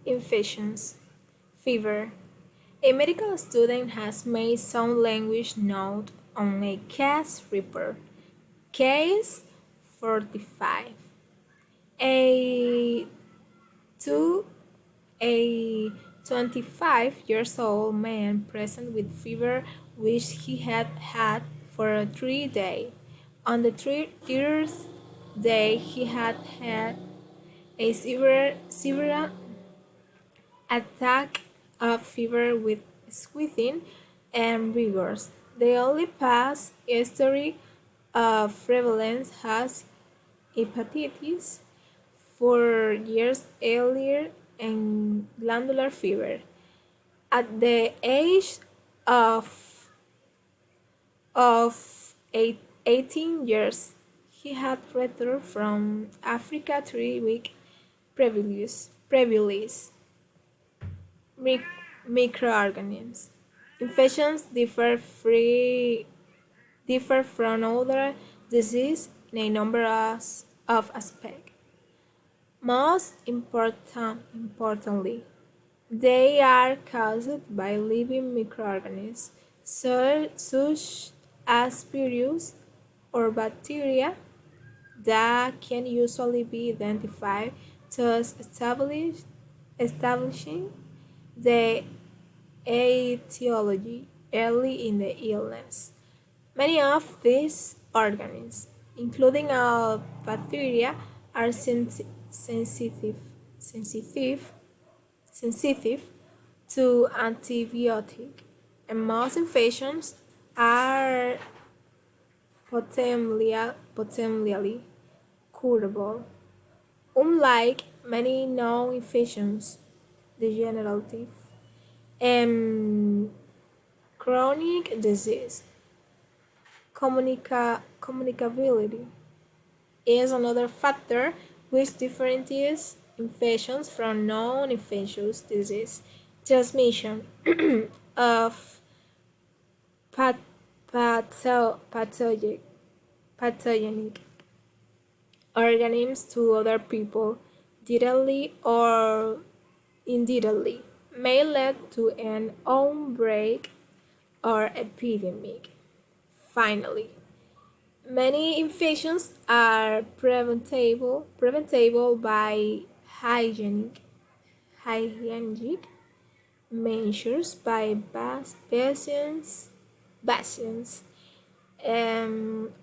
Infections. Fever. A medical student has made some language note on a case report. Case 45. A two a 25 years old man present with fever which he had had for 3 days. On the third day he had had a severe attack of fever with squeezing and rigors. The only past history of prevalence has hepatitis 4 years earlier and glandular fever. At the age of, of 18 years, he had returned from Africa 3 weeks previous. Microorganisms. Infections differ from other diseases in a number of aspects. Most importantly, they are caused by living microorganisms such as virus or bacteria that can usually be identified, thus establishing the etiology early in the illness. Many of these organisms, including all bacteria, are sensitive sensitive to antibiotic, and most infections are potentially curable. Unlike many known infections, degenerative and chronic disease, communicability is another factor which differentiates infections from non-infectious disease. Transmission of path- pathogenic organisms to other people, directly or indirectly, may lead to an outbreak or epidemic. Finally, many infections are preventable by hygienic measures by patients,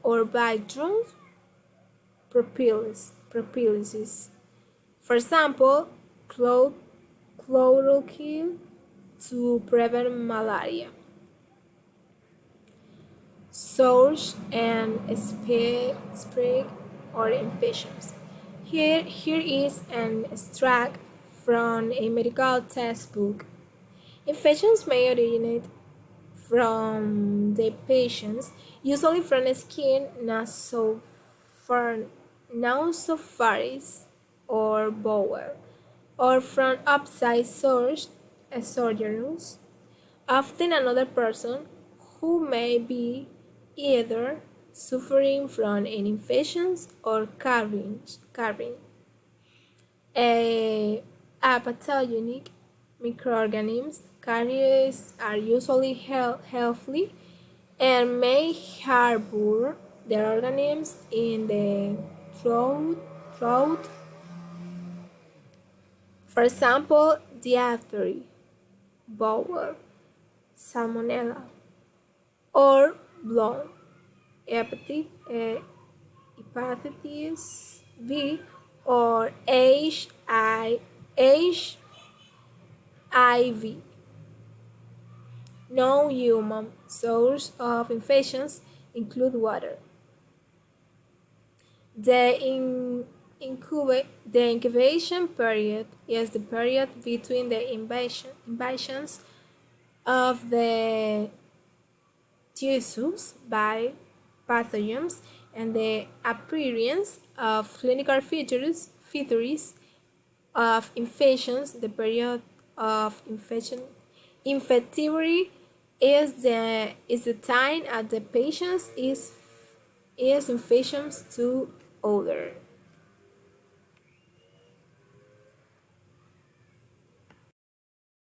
or by drug prophylaxis. For example, chloroquine to prevent malaria, sores and sprague or infections. Here is an extract from a medical textbook. Infections may originate from the patients, usually from skin, nasopharynx, or bowel, or from outside sojourners, often another person who may be either suffering from an infection or carrying a pathogenic microorganisms. Carriers are usually healthy and may harbor the organisms in the throat. For example, diphtheria, bowel, salmonella, or blood hepatitis B or HIV. Non-human sources of infections include water. The incubation period is the period between the invasions of the tissues by pathogens and the appearance of clinical features of infections. The period of infectivity is the time at the patient is infections to other.